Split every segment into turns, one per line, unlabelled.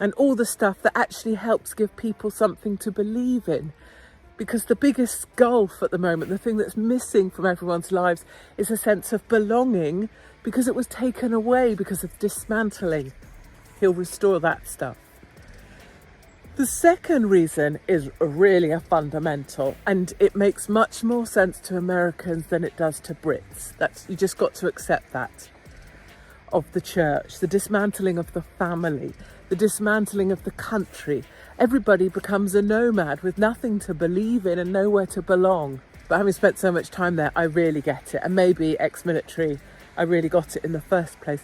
and all the stuff that actually helps give people something to believe in. Because the biggest gulf at the moment, the thing that's missing from everyone's lives, is a sense of belonging, because it was taken away because of dismantling. He'll restore that stuff. The second reason is really a fundamental, and it makes much more sense to Americans than it does to Brits. You just got to accept that. Of the church, the dismantling of the family, the dismantling of the country. Everybody becomes a nomad with nothing to believe in and nowhere to belong. But having spent so much time there, I really get it. And maybe ex-military, I really got it in the first place.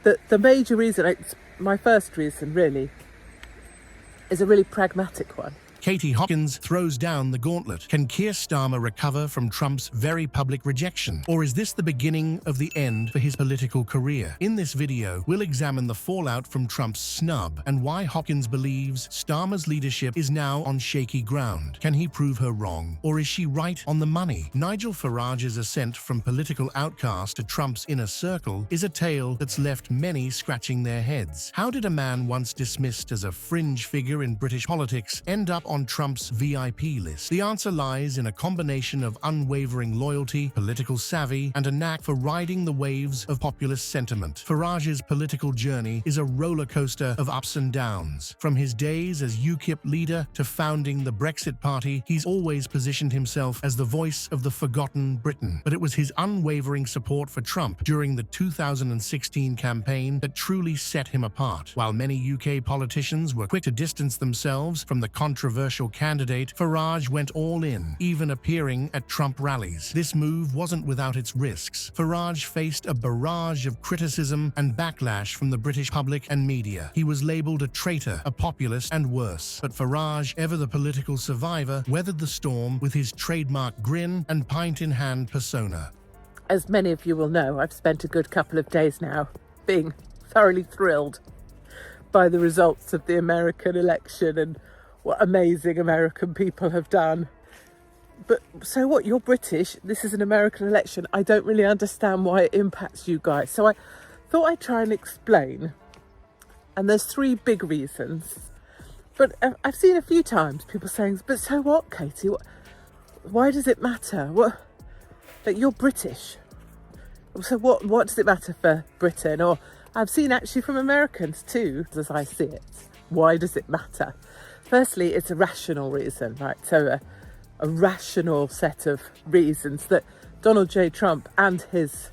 The major reason, my first reason really, is a really pragmatic one.
Katie Hopkins throws down the gauntlet. Can Keir Starmer recover from Trump's very public rejection? Or is this the beginning of the end for his political career? In this video, we'll examine the fallout from Trump's snub and why Hopkins believes Starmer's leadership is now on shaky ground. Can he prove her wrong? Or is she right on the money? Nigel Farage's ascent from political outcast to Trump's inner circle is a tale that's left many scratching their heads. How did a man once dismissed as a fringe figure in British politics end up on Trump's VIP list? The answer lies in a combination of unwavering loyalty, political savvy, and a knack for riding the waves of populist sentiment. Farage's political journey is a rollercoaster of ups and downs. From his days as UKIP leader to founding the Brexit Party, he's always positioned himself as the voice of the forgotten Briton. But it was his unwavering support for Trump during the 2016 campaign that truly set him apart. While many UK politicians were quick to distance themselves from the controversial candidate, Farage went all in, even appearing at Trump rallies. This move wasn't without its risks. Farage faced a barrage of criticism and backlash from the British public and media. He was labelled a traitor, a populist, and worse. But Farage, ever the political survivor, weathered the storm with his trademark grin and pint-in-hand persona.
As many of you will know, I've spent a good couple of days now being thoroughly thrilled by the results of the American election and what amazing American people have done. But so what? You're British. This is an American election. I don't really understand why it impacts you guys. So I thought I'd try and explain. And there's three big reasons. But I've seen a few times people saying, but so what, Katie? Why does it matter? That you're British. So what does it matter for Britain? Or I've seen actually from Americans too, as I see it. Why does it matter? Firstly, it's a rational reason, right? So a rational set of reasons that Donald J. Trump and his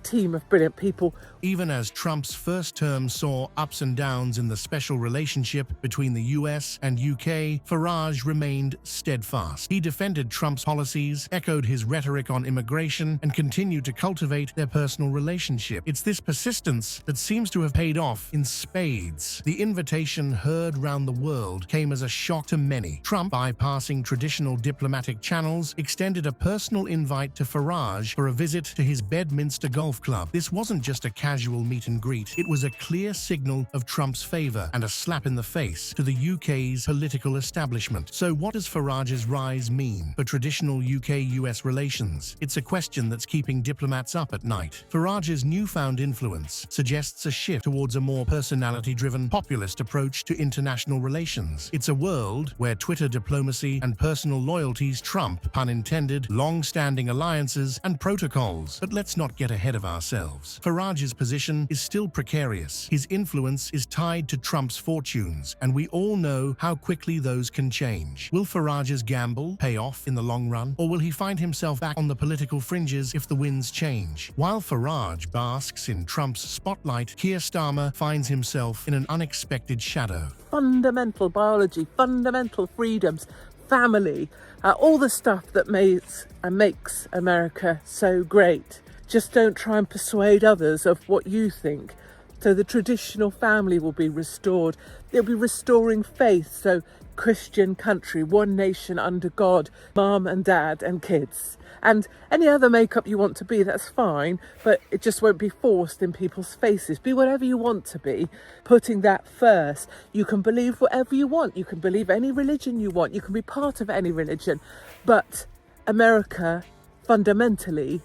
team of brilliant people.
Even as Trump's first term saw ups and downs in the special relationship between the US and UK, Farage remained steadfast. He defended Trump's policies, echoed his rhetoric on immigration, and continued to cultivate their personal relationship. It's this persistence that seems to have paid off in spades. The invitation heard round the world came as a shock to many. Trump, bypassing traditional diplomatic channels, extended a personal invite to Farage for a visit to his Bedminster Golf Club. This wasn't just a casual meet and greet. It was a clear signal of Trump's favor and a slap in the face to the UK's political establishment. So what does Farage's rise mean for traditional UK-US relations? It's a question that's keeping diplomats up at night. Farage's newfound influence suggests a shift towards a more personality-driven, populist approach to international relations. It's a world where Twitter diplomacy and personal loyalties trump, pun intended, long-standing alliances and protocols. But let's not get ahead of ourselves. Farage's position is still precarious. His influence is tied to Trump's fortunes, and we all know how quickly those can change. Will Farage's gamble pay off in the long run, or will he find himself back on the political fringes if the winds change? While Farage basks in Trump's spotlight, Keir Starmer finds himself in an unexpected shadow.
Fundamental biology, fundamental freedoms, family, all the stuff that makes America so great. Just don't try and persuade others of what you think. So the traditional family will be restored. It'll be restoring faith. So Christian country, one nation under God, mom and dad and kids. And any other makeup you want to be, that's fine, but it just won't be forced in people's faces. Be whatever you want to be, putting that first. You can believe whatever you want. You can believe any religion you want. You can be part of any religion. But America, fundamentally,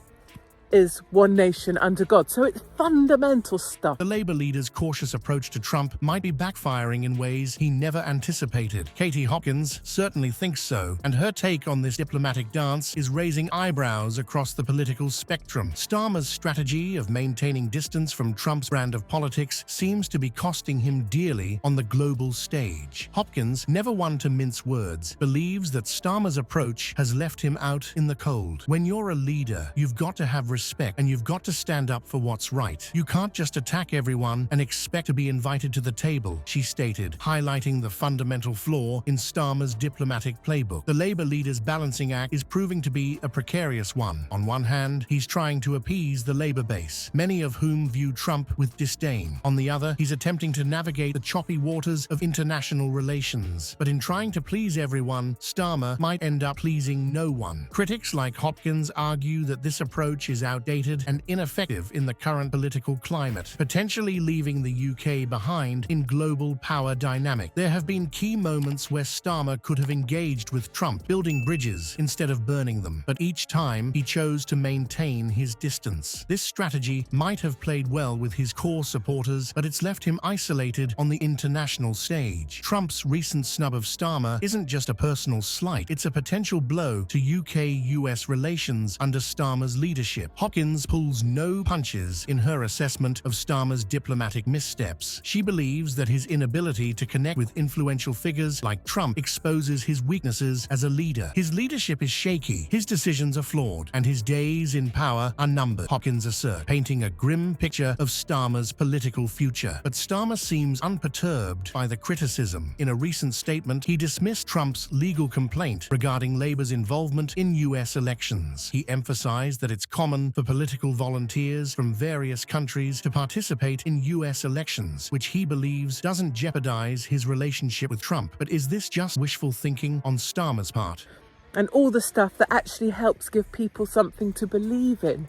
is one nation under God. So it's fundamental stuff.
The Labour leader's cautious approach to Trump might be backfiring in ways he never anticipated. Katie Hopkins certainly thinks so, and her take on this diplomatic dance is raising eyebrows across the political spectrum. Starmer's strategy of maintaining distance from Trump's brand of politics seems to be costing him dearly on the global stage. Hopkins, never one to mince words, believes that Starmer's approach has left him out in the cold. When you're a leader, you've got to have respect, and you've got to stand up for what's right. You can't just attack everyone and expect to be invited to the table, she stated, highlighting the fundamental flaw in Starmer's diplomatic playbook. The Labour leader's balancing act is proving to be a precarious one. On one hand, he's trying to appease the Labour base, many of whom view Trump with disdain. On the other, he's attempting to navigate the choppy waters of international relations. But in trying to please everyone, Starmer might end up pleasing no one. Critics like Hopkins argue that this approach is outdated and ineffective in the current political climate, potentially leaving the UK behind in global power dynamic. There have been key moments where Starmer could have engaged with Trump, building bridges instead of burning them, but each time he chose to maintain his distance. This strategy might have played well with his core supporters, but it's left him isolated on the international stage. Trump's recent snub of Starmer isn't just a personal slight, it's a potential blow to UK-US relations under Starmer's leadership. Hopkins pulls no punches in her assessment of Starmer's diplomatic missteps. She believes that his inability to connect with influential figures like Trump exposes his weaknesses as a leader. His leadership is shaky, his decisions are flawed, and his days in power are numbered, Hopkins asserts, painting a grim picture of Starmer's political future. But Starmer seems unperturbed by the criticism. In a recent statement, he dismissed Trump's legal complaint regarding Labour's involvement in US elections. He emphasized that it's common for political volunteers from various countries to participate in US elections, which he believes doesn't jeopardize his relationship with Trump. But is this just wishful thinking on Starmer's part?
And all the stuff that actually helps give people something to believe in.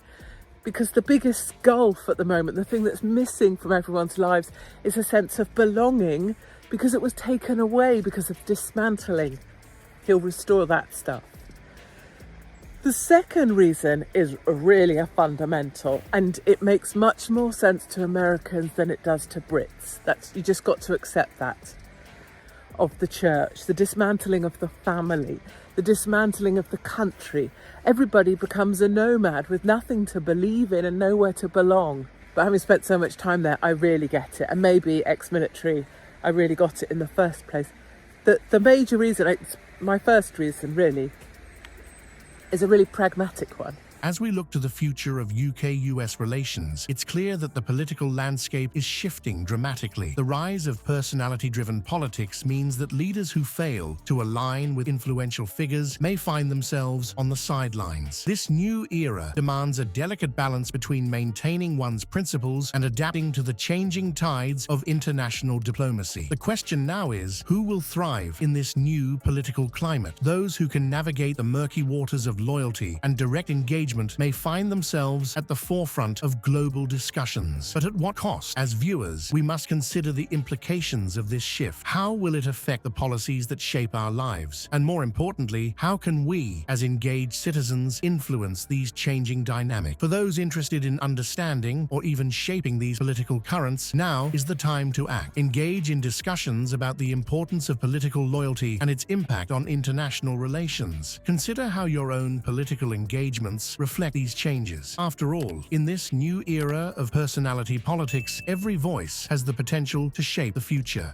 Because the biggest gulf at the moment, the thing that's missing from everyone's lives, is a sense of belonging, because it was taken away because of dismantling. He'll restore that stuff. The second reason is really a fundamental, and it makes much more sense to Americans than it does to Brits. You just got to accept that. Of the church, the dismantling of the family, the dismantling of the country. Everybody becomes a nomad with nothing to believe in and nowhere to belong. But having spent so much time there, I really get it. And maybe ex-military, I really got it in the first place. The major reason, my first reason really, is a really pragmatic one.
As we look to the future of UK-US relations, it's clear that the political landscape is shifting dramatically. The rise of personality-driven politics means that leaders who fail to align with influential figures may find themselves on the sidelines. This new era demands a delicate balance between maintaining one's principles and adapting to the changing tides of international diplomacy. The question now is, who will thrive in this new political climate? Those who can navigate the murky waters of loyalty and direct engagement may find themselves at the forefront of global discussions. But at what cost? As viewers, we must consider the implications of this shift. How will it affect the policies that shape our lives? And more importantly, how can we, as engaged citizens, influence these changing dynamics? For those interested in understanding or even shaping these political currents, now is the time to act. Engage in discussions about the importance of political loyalty and its impact on international relations. Consider how your own political engagements reflect these changes. After all, in this new era of personality politics, every voice has the potential to shape the future.